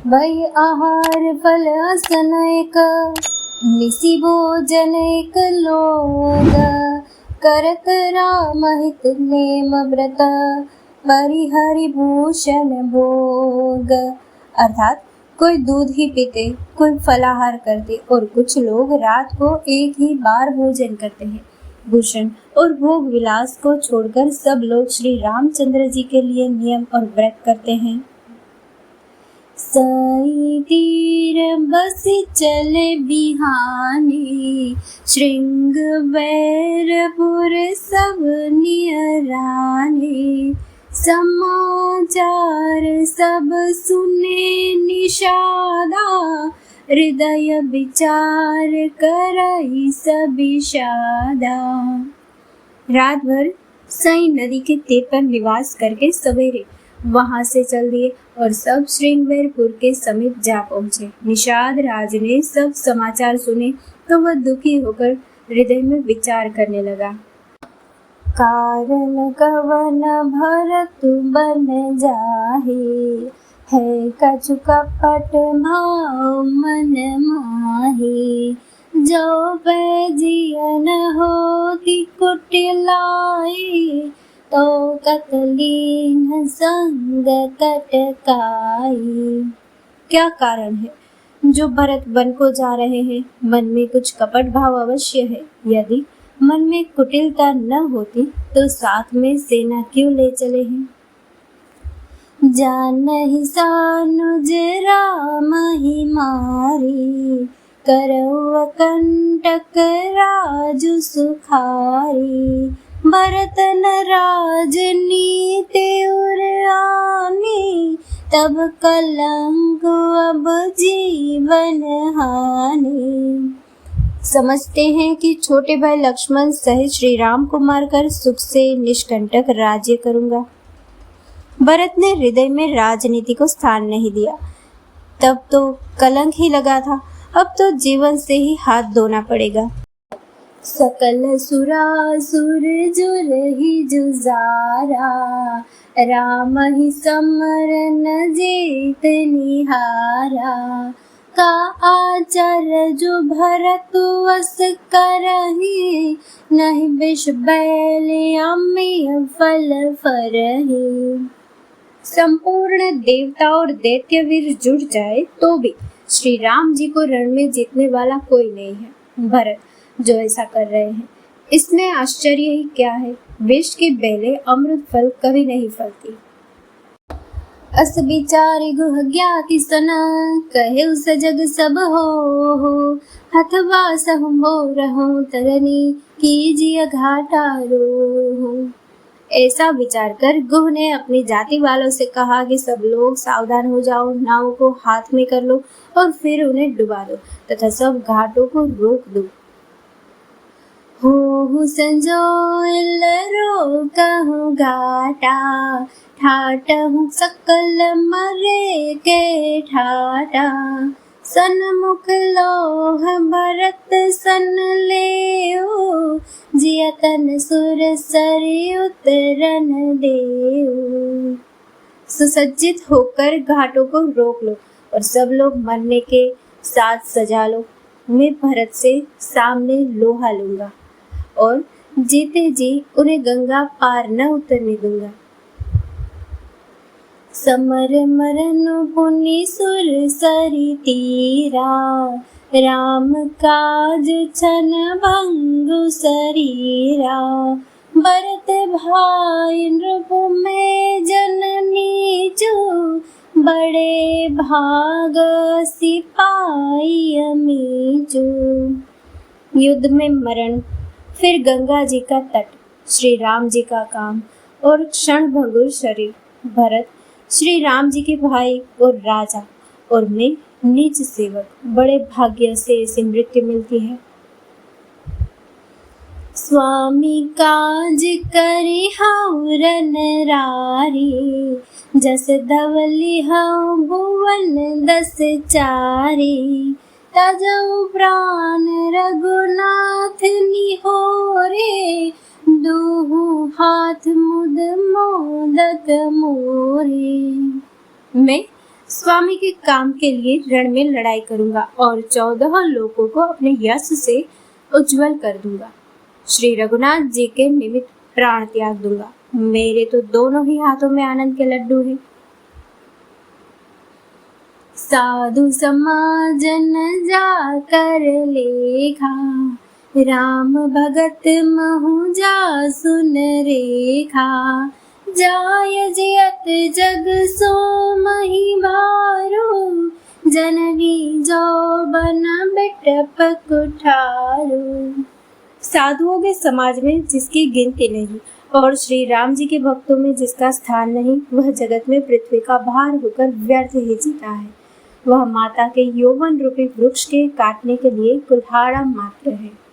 भय आहार फल आसन एक, निसि भोजन एक लोग। करत राम हित नेम व्रत, परिहरि भूषण भोग। अर्थात कोई दूध ही पीते, कोई फलाहार करते और कुछ लोग रात को एक ही बार भोजन करते हैं। भूषण और भोग विलास को छोड़कर सब लोग श्री रामचंद्र जी के लिए नियम और व्रत करते हैं। सई तीर बसी चले बिहाने, श्रृंग बैरपुर सब नियराने। समाचार सब सुने निषादा, हृदय विचार करई सभी शादा। रात भर सई नदी के तीर पर निवास करके सवेरे वहां से चल दिए और सब श्रृंगवेरपुर के समीप जा पहुंचे। निषाद राज ने सब समाचार सुने तो वह दुखी होकर हृदय में विचार करने लगा। कारण कवन भरत बन जाहे, है कछु कपट भाव मन माहे। जो पैजियन होती कुटिलाई, तो कतलीन संग कटकाई। क्या कारण है जो भरत वन को जा रहे हैं? मन में कुछ कपट भाव अवश्य है। यदि मन में कुटिलता न होती तो साथ में सेना क्यों ले चले हैं? जानहि सानुज राम ही मारी, करौ कंटक राजु सुखारी। भरत न राजनीति उर आनी, तब कलंक अब जीवन हानि। समझते हैं कि छोटे भाई लक्ष्मण सहित श्री राम को मारकर सुख से निष्कंटक राज्य करूंगा। भरत ने हृदय में राजनीति को स्थान नहीं दिया। तब तो कलंक ही लगा था, अब तो जीवन से ही हाथ धोना पड़ेगा। सकल सुरासुर जुर ही जुजारा, राम ही समर न जीत निहारा। का आचार्य जो भरत वस करही, नहीं विष बैल अम्य फल फरही। संपूर्ण देवता और दैत्यवीर जुट जाए तो भी श्री राम जी को रण में जीतने वाला कोई नहीं है। भरत जो ऐसा कर रहे हैं, इसमें आश्चर्य ही क्या है? विष की बेलें अमृत फल कभी नहीं फलती। अस विचारि गुह ज्ञाति सन, कहे उस जग सब हो। हथवा सहु मोरहु तरनी, कीजिए घाटा रोहु। ऐसा विचार कर गुह ने अपनी जाति वालों से कहा कि सब लोग सावधान हो जाओ, नाव को हाथ में कर लो और फिर उन्हें डुबा दो तथा सब घाटों को रोक दो। हो संजोइल रोकहु घाटा, ठाटहु सकल मरे के ठाटा। सन्मुख लोह भरत सन लेऊ, जियतन सुर सरि उतरन देऊ। सुसज्जित होकर घाटों को रोक लो और सब लोग मरने के साथ सजा लो। मैं भरत से सामने लोहा लूंगा और जीते जी उन्हें गंगा पार न उतरने दूंगा। समर मरनु पुनि सुर सरि तीरा, राम काज छन भंगु शरीरा। भरत भाई नृप में जननी जो, बड़े भाग सिपाही अमीजो। युद्ध में मरण, फिर गंगा जी का तट, श्री राम जी का काम और क्षण भंगुर शरीर। भरत श्री राम जी के भाई और राजा और मैं नीच सेवक, बड़े भाग्य से ऐसी मृत्यु मिलती है। स्वामी काज करी हौरन रारी, जस धवली हऊ भुवन दस चारी। तजऊ प्राण रघुनाथ निहोरे, दूहु हाथ मुद मोदक मोरे। मैं स्वामी के काम के लिए रण में लड़ाई करूंगा और 14 लोगों को अपने यश से उज्जवल कर दूंगा। श्री रघुनाथ जी के निमित्त प्राण त्याग दूंगा। मेरे तो दोनों ही हाथों में आनंद के लड्डू हैं। साधु समाजन जाकर लेखा, राम भगत महु जा सुन रेखा। जाय जियत जग सो मही भारो, जननी जो बन बिटप कुठारो। साधुओं के समाज में जिसकी गिनती नहीं और श्री राम जी के भक्तों में जिसका स्थान नहीं, वह जगत में पृथ्वी का भार होकर व्यर्थ ही जीता है। वह माता के यौवन रूपी वृक्ष के काटने के लिए कुल्हाड़ा मात्र है।